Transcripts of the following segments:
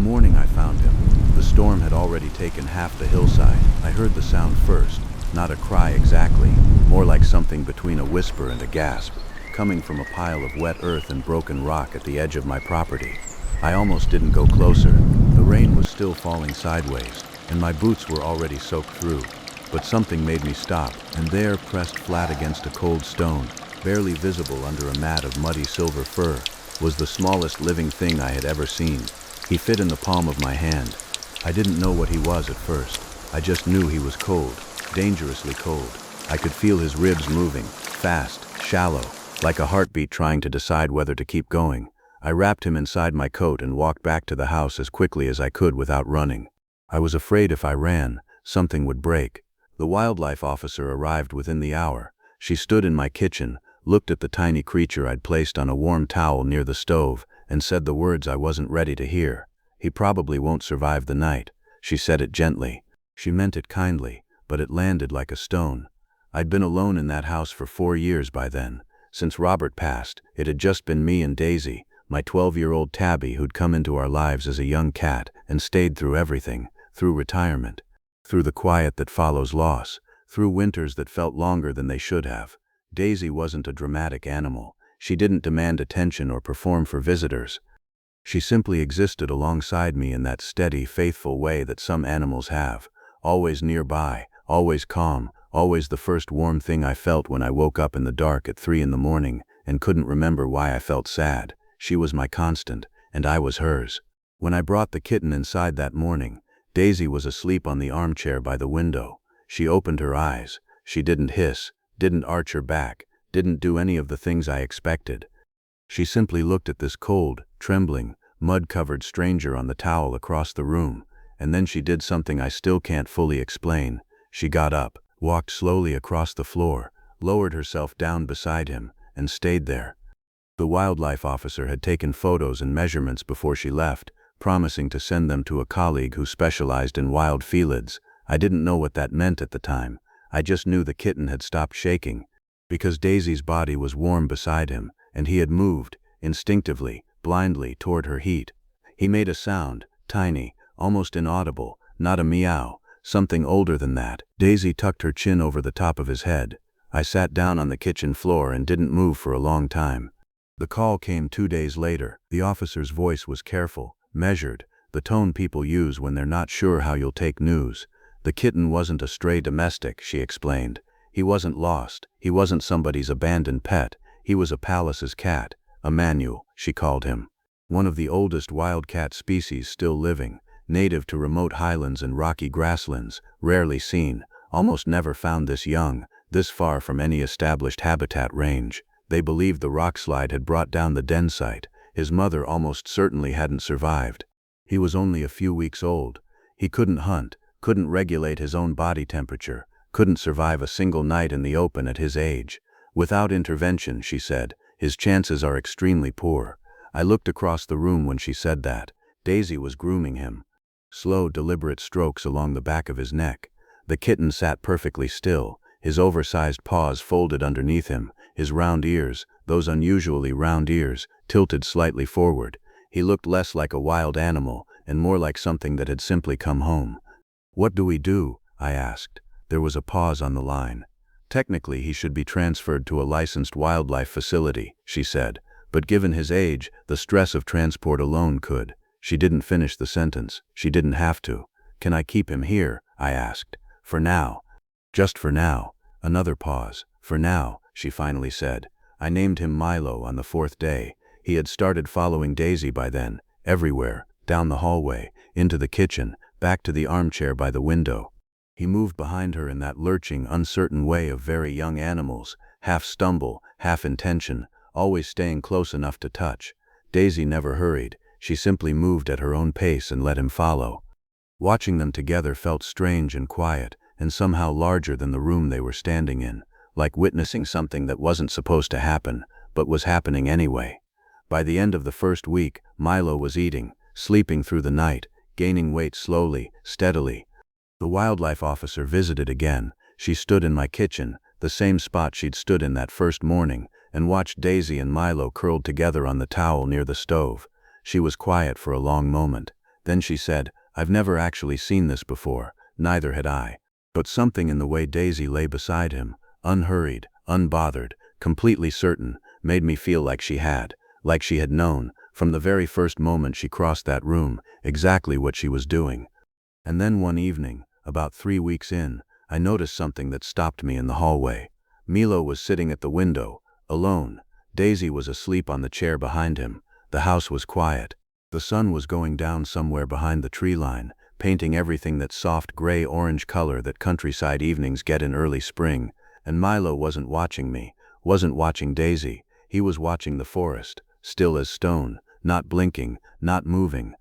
morning I found him, the storm had already taken half the hillside. I heard the sound first, not a cry exactly, more like something between a whisper and a gasp, coming from a pile of wet earth and broken rock at the edge of my property. I almost didn't go closer. The rain was still falling sideways, and my boots were already soaked through. But something made me stop, and there, pressed flat against a cold stone, barely visible under a mat of muddy silver fur, was the smallest living thing I had ever seen. He fit in the palm of my hand. I didn't know what he was at first. I just knew he was cold, dangerously cold. I could feel his ribs moving, fast, shallow, like a heartbeat trying to decide whether to keep going. I wrapped him inside my coat and walked back to the house as quickly as I could without running. I was afraid if I ran, something would break. The wildlife officer arrived within the hour. She stood in my kitchen, looked at the tiny creature I'd placed on a warm towel near the stove, and said the words I wasn't ready to hear. "He probably won't survive the night." She said it gently. She meant it kindly, but it landed like a stone. I'd been alone in that house for 4 years by then. Since Robert passed, it had just been me and Daisy, my 12-year-old tabby who'd come into our lives as a young cat and stayed through everything, through retirement, through the quiet that follows loss, through winters that felt longer than they should have. Daisy wasn't a dramatic animal. She didn't demand attention or perform for visitors. She simply existed alongside me in that steady, faithful way that some animals have, always nearby, always calm, always the first warm thing I felt when I woke up in the dark at 3 in the morning and couldn't remember why I felt sad. She was my constant, and I was hers. When I brought the kitten inside that morning, Daisy was asleep on the armchair by the window. She opened her eyes. She didn't hiss, didn't arch her back, didn't do any of the things I expected. She simply looked at this cold, trembling, mud-covered stranger on the towel across the room, and then she did something I still can't fully explain. She got up, walked slowly across the floor, lowered herself down beside him, and stayed there. The wildlife officer had taken photos and measurements before she left, promising to send them to a colleague who specialized in wild felids. I didn't know what that meant at the time. I just knew the kitten had stopped shaking, because Daisy's body was warm beside him, and he had moved, instinctively, blindly, toward her heat. He made a sound, tiny, almost inaudible, not a meow, something older than that. Daisy tucked her chin over the top of his head. I sat down on the kitchen floor and didn't move for a long time. The call came 2 days later. The officer's voice was careful, measured, the tone people use when they're not sure how you'll take news. The kitten wasn't a stray domestic, she explained. He wasn't lost. He wasn't somebody's abandoned pet. He was a Pallas's cat, a Manual, she called him. One of the oldest wildcat species still living, native to remote highlands and rocky grasslands, rarely seen, almost never found this young, this far from any established habitat range. They believed the rockslide had brought down the den site. His mother almost certainly hadn't survived. He was only a few weeks old. He couldn't hunt, couldn't regulate his own body temperature, couldn't survive a single night in the open at his age. Without intervention, she said, his chances are extremely poor. I looked across the room when she said that. Daisy was grooming him. Slow, deliberate strokes along the back of his neck. The kitten sat perfectly still, his oversized paws folded underneath him, his round ears, those unusually round ears, tilted slightly forward. He looked less like a wild animal and more like something that had simply come home. "What do we do?" I asked. There was a pause on the line. "Technically, he should be transferred to a licensed wildlife facility," she said, "but given his age, the stress of transport alone could." She didn't finish the sentence. She didn't have to. "Can I keep him here?" I asked. "For now." "Just for now." Another pause. "For now," she finally said. I named him Milo on the 4th day. He had started following Daisy by then, everywhere, down the hallway, into the kitchen, back to the armchair by the window. He moved behind her in that lurching, uncertain way of very young animals, half stumble, half intention, always staying close enough to touch. Daisy never hurried. She simply moved at her own pace and let him follow. Watching them together felt strange and quiet, and somehow larger than the room they were standing in, like witnessing something that wasn't supposed to happen, but was happening anyway. By the end of the first week, Milo was eating, sleeping through the night, gaining weight slowly, steadily. The wildlife officer visited again. She stood in my kitchen, the same spot she'd stood in that first morning, and watched Daisy and Milo curled together on the towel near the stove. She was quiet for a long moment. Then she said, "I've never actually seen this before, neither had I." But something in the way Daisy lay beside him, unhurried, unbothered, completely certain, made me feel like she had known, from the very first moment she crossed that room, exactly what she was doing. And then one evening, about 3 weeks in, I noticed something that stopped me in the hallway. Milo was sitting at the window, alone. Daisy was asleep on the chair behind him. The house was quiet. The sun was going down somewhere behind the tree line, painting everything that soft gray-orange color that countryside evenings get in early spring. And Milo wasn't watching me, wasn't watching Daisy. He was watching the forest, still as stone, not blinking, not moving.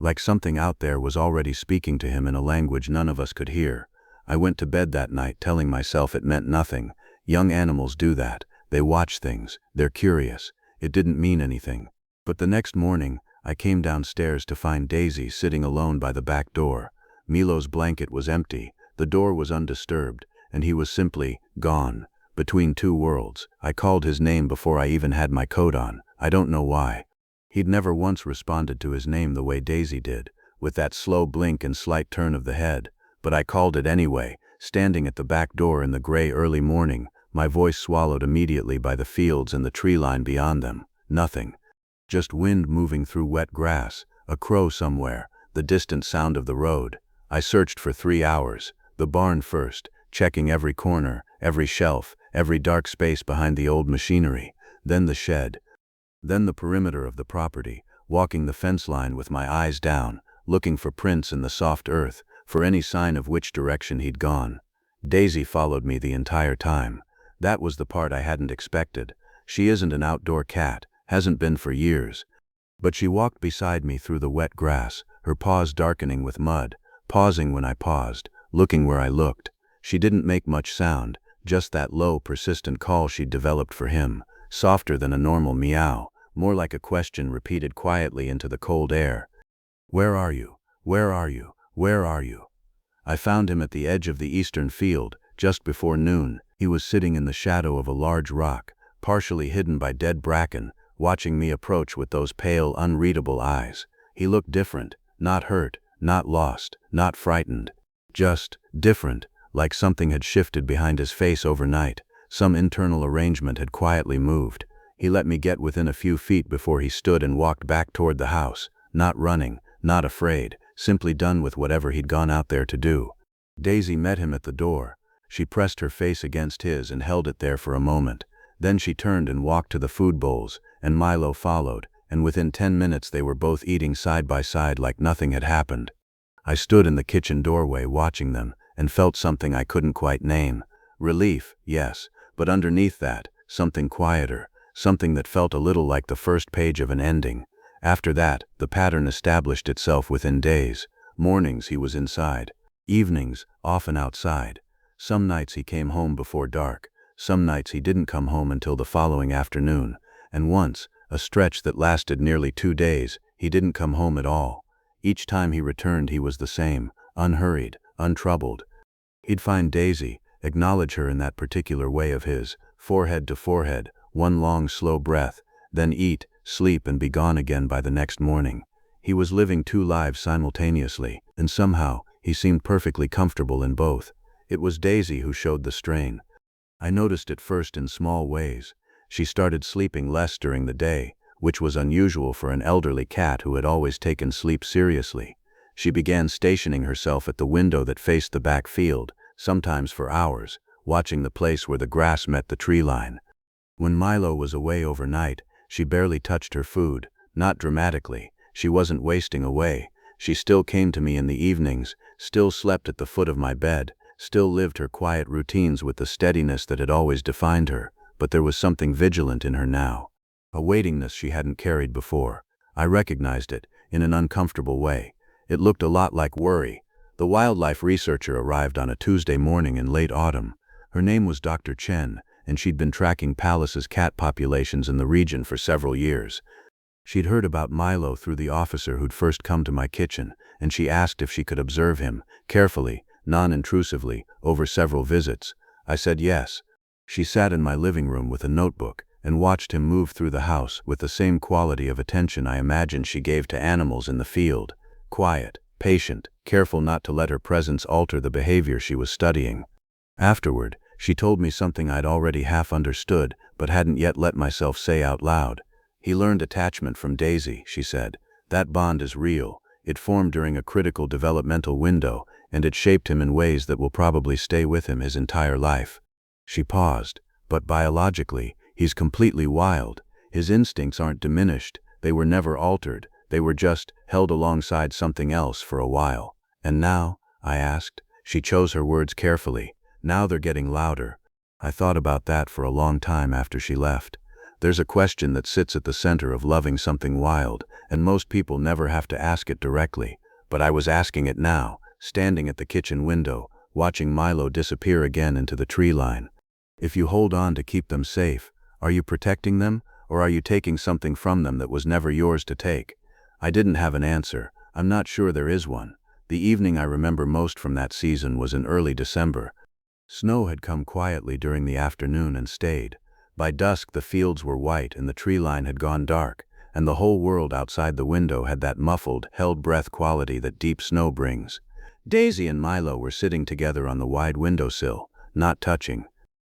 Like something out there was already speaking to him in a language none of us could hear. I went to bed that night telling myself it meant nothing. Young animals do that. They watch things. They're curious. It didn't mean anything. But the next morning, I came downstairs to find Daisy sitting alone by the back door. Milo's blanket was empty. The door was undisturbed, and he was simply gone. Between two worlds. I called his name before I even had my coat on. I don't know why. He'd never once responded to his name the way Daisy did, with that slow blink and slight turn of the head. But I called it anyway, standing at the back door in the gray early morning, my voice swallowed immediately by the fields and the tree line beyond them. Nothing. Just wind moving through wet grass, a crow somewhere, the distant sound of the road. I searched for 3 hours, the barn first, checking every corner, every shelf, every dark space behind the old machinery, then the shed. Then the perimeter of the property, walking the fence line with my eyes down, looking for prints in the soft earth, for any sign of which direction he'd gone. Daisy followed me the entire time. That was the part I hadn't expected. She isn't an outdoor cat, hasn't been for years. But she walked beside me through the wet grass, her paws darkening with mud, pausing when I paused, looking where I looked. She didn't make much sound, just that low, persistent call she'd developed for him. Softer than a normal meow, more like a question repeated quietly into the cold air. "Where are you? Where are you? Where are you?" I found him at the edge of the eastern field, just before noon. He was sitting in the shadow of a large rock, partially hidden by dead bracken, watching me approach with those pale, unreadable eyes. He looked different, not hurt, not lost, not frightened. Just different, like something had shifted behind his face overnight. Some internal arrangement had quietly moved. He let me get within a few feet before he stood and walked back toward the house, not running, not afraid, simply done with whatever he'd gone out there to do. Daisy met him at the door. She pressed her face against his and held it there for a moment. Then she turned and walked to the food bowls, and Milo followed, and within 10 minutes they were both eating side by side like nothing had happened. I stood in the kitchen doorway watching them, and felt something I couldn't quite name. Relief, yes. But underneath that, something quieter, something that felt a little like the first page of an ending. After that, the pattern established itself within days. Mornings he was inside. Evenings, often outside. Some nights he came home before dark. Some nights he didn't come home until the following afternoon. And once, a stretch that lasted nearly 2 days, he didn't come home at all. Each time he returned he was the same, unhurried, untroubled. He'd find Daisy, acknowledge her in that particular way of his, forehead to forehead, one long slow breath, then eat, sleep and be gone again by the next morning. He was living 2 lives simultaneously, and somehow, he seemed perfectly comfortable in both. It was Daisy who showed the strain. I noticed it first in small ways. She started sleeping less during the day, which was unusual for an elderly cat who had always taken sleep seriously. She began stationing herself at the window that faced the back field, sometimes for hours, watching the place where the grass met the tree line. When Milo was away overnight, she barely touched her food, not dramatically. She wasn't wasting away. She still came to me in the evenings, still slept at the foot of my bed, still lived her quiet routines with the steadiness that had always defined her, but there was something vigilant in her now. A weightiness she hadn't carried before. I recognized it, in an uncomfortable way. It looked a lot like worry. The wildlife researcher arrived on a Tuesday morning in late autumn. Her name was Dr. Chen, and she'd been tracking Pallas's cat populations in the region for several years. She'd heard about Milo through the officer who'd first come to my kitchen, and she asked if she could observe him, carefully, non-intrusively, over several visits. I said yes. She sat in my living room with a notebook, and watched him move through the house with the same quality of attention I imagined she gave to animals in the field. quiet, patient, careful not to let her presence alter the behavior she was studying. Afterward, she told me something I'd already half understood, but hadn't yet let myself say out loud. He learned attachment from Daisy, she said. That bond is real. It formed during a critical developmental window, and it shaped him in ways that will probably stay with him his entire life. She paused. But biologically, he's completely wild. His instincts aren't diminished. They were never altered. They were just held alongside something else for a while. And now, I asked. She chose her words carefully. Now they're getting louder. I thought about that for a long time after she left. There's a question that sits at the center of loving something wild, and most people never have to ask it directly. But I was asking it now, standing at the kitchen window, watching Milo disappear again into the tree line. If you hold on to keep them safe, are you protecting them, or are you taking something from them that was never yours to take? I didn't have an answer. I'm not sure there is one. The evening I remember most from that season was in early December. Snow had come quietly during the afternoon and stayed. By dusk the fields were white and the tree line had gone dark, and the whole world outside the window had that muffled, held-breath quality that deep snow brings. Daisy and Milo were sitting together on the wide windowsill, not touching,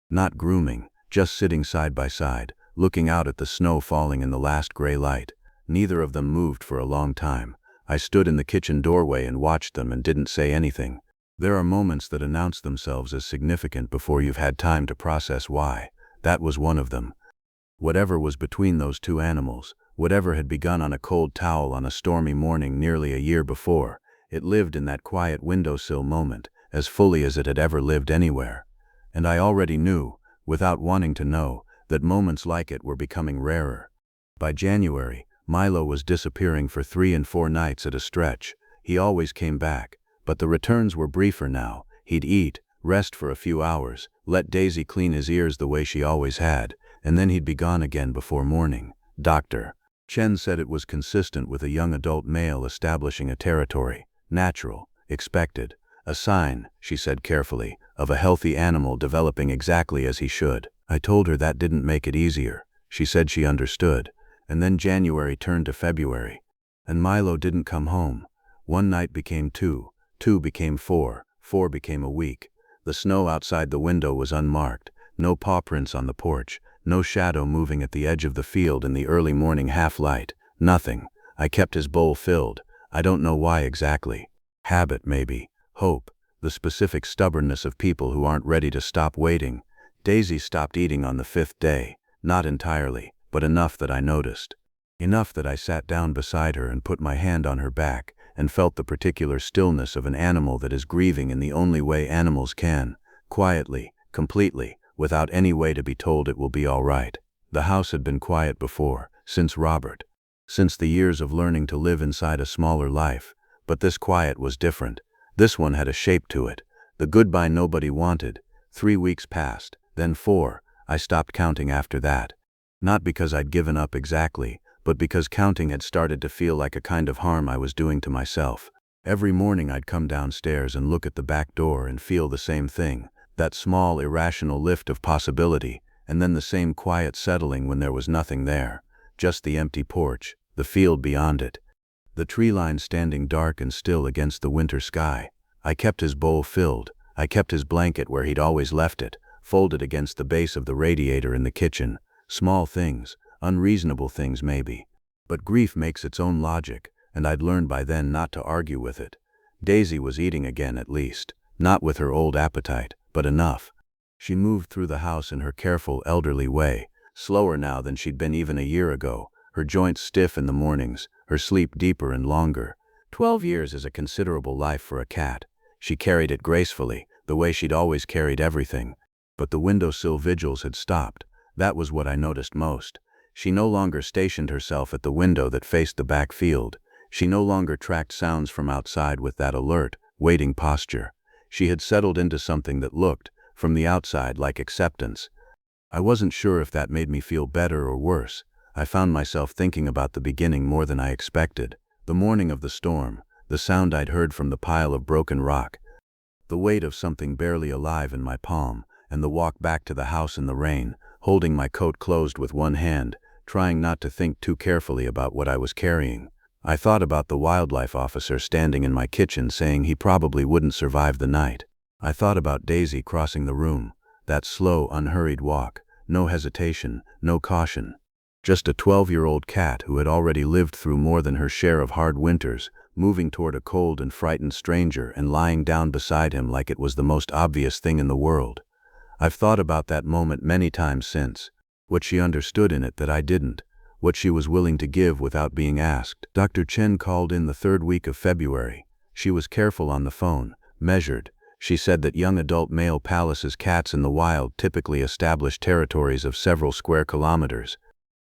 not grooming, just sitting side by side, looking out at the snow falling in the last gray light. Neither of them moved for a long time. I stood in the kitchen doorway and watched them and didn't say anything. There are moments that announce themselves as significant before you've had time to process why. That was one of them. Whatever was between those two animals, whatever had begun on a cold towel on a stormy morning nearly a year before, it lived in that quiet windowsill moment, as fully as it had ever lived anywhere. And I already knew, without wanting to know, that moments like it were becoming rarer. By January, Milo was disappearing for 3 and 4 nights at a stretch. He always came back, but the returns were briefer now. He'd eat, rest for a few hours, let Daisy clean his ears the way she always had, and then he'd be gone again before morning. Dr. Chen said it was consistent with a young adult male establishing a territory. Natural, expected. A sign, she said carefully, of a healthy animal developing exactly as he should. I told her that didn't make it easier. She said she understood. And then January turned to February. And Milo didn't come home. 1 night became 2, 2 became 4, 4 became a week. The snow outside the window was unmarked, no paw prints on the porch, no shadow moving at the edge of the field in the early morning half-light. Nothing. I kept his bowl filled. I don't know why exactly. Habit, maybe. Hope. The specific stubbornness of people who aren't ready to stop waiting. Daisy stopped eating on the 5th day. Not entirely, but enough that I noticed. Enough that I sat down beside her and put my hand on her back and felt the particular stillness of an animal that is grieving in the only way animals can, quietly, completely, without any way to be told it will be all right. The house had been quiet before, since Robert. Since the years of learning to live inside a smaller life. But this quiet was different. This one had a shape to it. The goodbye nobody wanted. 3 weeks passed, then 4. I stopped counting after that. Not because I'd given up exactly, but because counting had started to feel like a kind of harm I was doing to myself. Every morning I'd come downstairs and look at the back door and feel the same thing, that small irrational lift of possibility, and then the same quiet settling when there was nothing there, just the empty porch, the field beyond it, the tree line standing dark and still against the winter sky. I kept his bowl filled. I kept his blanket where he'd always left it, folded against the base of the radiator in the kitchen. Small things, unreasonable things maybe. But grief makes its own logic, and I'd learned by then not to argue with it. Daisy was eating again at least, not with her old appetite, but enough. She moved through the house in her careful, elderly way, slower now than she'd been even a year ago, her joints stiff in the mornings, her sleep deeper and longer. 12 years is a considerable life for a cat. She carried it gracefully, the way she'd always carried everything. But the windowsill vigils had stopped. That was what I noticed most. She no longer stationed herself at the window that faced the back field. She no longer tracked sounds from outside with that alert, waiting posture. She had settled into something that looked, from the outside, like acceptance. I wasn't sure if that made me feel better or worse. I found myself thinking about the beginning more than I expected. The morning of the storm, the sound I'd heard from the pile of broken rock, the weight of something barely alive in my palm, and the walk back to the house in the rain, holding my coat closed with one hand, trying not to think too carefully about what I was carrying. I thought about the wildlife officer standing in my kitchen saying he probably wouldn't survive the night. I thought about Daisy crossing the room, that slow, unhurried walk, no hesitation, no caution. Just a 12-year-old cat who had already lived through more than her share of hard winters, moving toward a cold and frightened stranger and lying down beside him like it was the most obvious thing in the world. I've thought about that moment many times since, what she understood in it that I didn't, what she was willing to give without being asked. Dr. Chen called in the third week of February. She was careful on the phone, measured. She said that young adult male Pallas' cats in the wild typically establish territories of several square kilometers,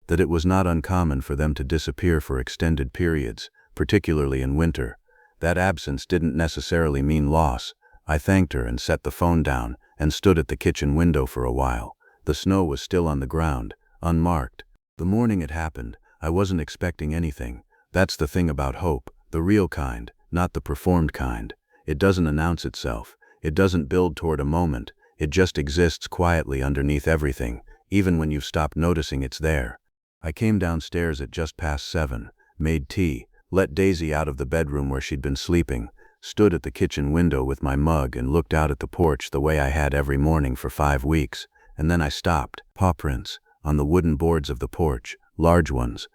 that it was not uncommon for them to disappear for extended periods, particularly in winter. That absence didn't necessarily mean loss. I thanked her and set the phone down and stood at the kitchen window for a while. The snow was still on the ground, unmarked. The morning it happened, I wasn't expecting anything. That's the thing about hope, the real kind, not the performed kind. It doesn't announce itself. It doesn't build toward a moment. It just exists quietly underneath everything, even when you've stopped noticing it's there. I came downstairs at just past 7, made tea, let Daisy out of the bedroom where she'd been sleeping, stood at the kitchen window with my mug and looked out at the porch the way I had every morning for 5 weeks, and then I stopped. Paw prints on the wooden boards of the porch, large ones,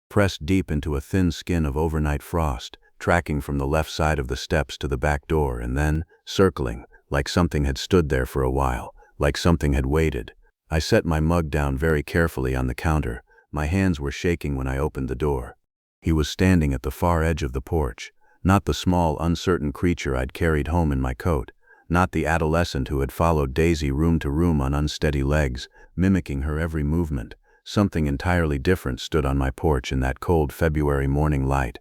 pressed deep into a thin skin of overnight frost, tracking from the left side of the steps to the back door and then, circling, like something had stood there for a while, like something had waited. I set my mug down very carefully on the counter. My hands were shaking when I opened the door. He was standing at the far edge of the porch, not the small, uncertain creature I'd carried home in my coat, not the adolescent who had followed Daisy room to room on unsteady legs, mimicking her every movement. Something entirely different stood on my porch in that cold February morning light.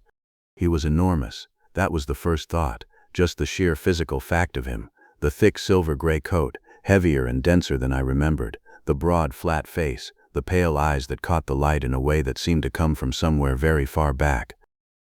He was enormous. That was the first thought, just the sheer physical fact of him. The thick silver-gray coat, heavier and denser than I remembered, the broad, flat face, the pale eyes that caught the light in a way that seemed to come from somewhere very far back.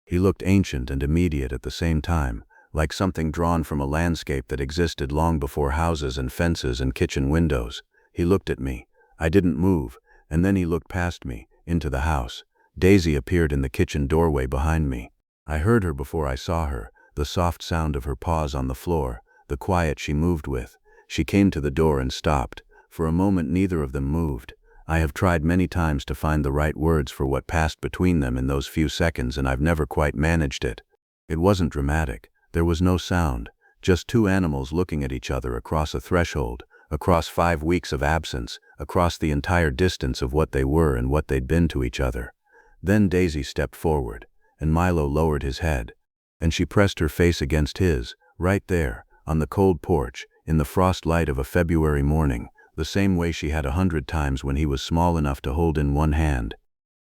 He looked ancient and immediate at the same time, like something drawn from a landscape that existed long before houses and fences and kitchen windows. He looked at me. I didn't move, and then he looked past me, into the house. Daisy appeared in the kitchen doorway behind me. I heard her before I saw her, the soft sound of her paws on the floor, the quiet she moved with. She came to the door and stopped. For a moment neither of them moved. I have tried many times to find the right words for what passed between them in those few seconds, and I've never quite managed it. It wasn't dramatic. There was no sound, just two animals looking at each other across a threshold, across 5 weeks of absence, across the entire distance of what they were and what they'd been to each other. Then Daisy stepped forward, and Milo lowered his head, and she pressed her face against his, right there, on the cold porch, in the frost light of a February morning, the same way she had 100 times when he was small enough to hold in one hand.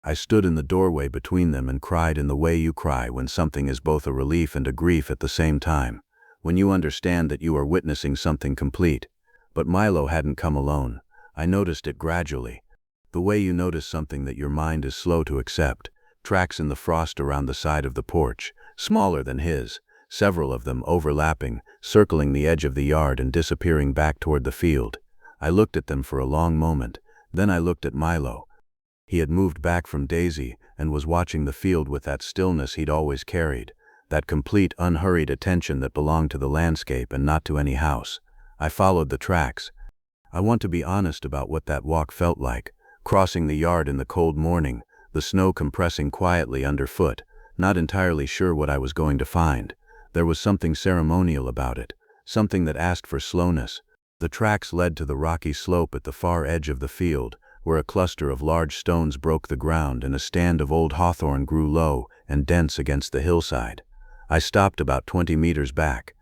I stood in the doorway between them and cried in the way you cry when something is both a relief and a grief at the same time, when you understand that you are witnessing something complete. But Milo hadn't come alone. I noticed it gradually. The way you notice something that your mind is slow to accept. Tracks in the frost around the side of the porch, smaller than his, several of them overlapping, circling the edge of the yard and disappearing back toward the field. I looked at them for a long moment. Then I looked at Milo. He had moved back from Daisy and was watching the field with that stillness he'd always carried, that complete, unhurried attention that belonged to the landscape and not to any house. I followed the tracks. I want to be honest about what that walk felt like, crossing the yard in the cold morning, the snow compressing quietly underfoot, not entirely sure what I was going to find. There was something ceremonial about it, something that asked for slowness. The tracks led to the rocky slope at the far edge of the field, where a cluster of large stones broke the ground and a stand of old hawthorn grew low and dense against the hillside. I stopped about 20 meters back,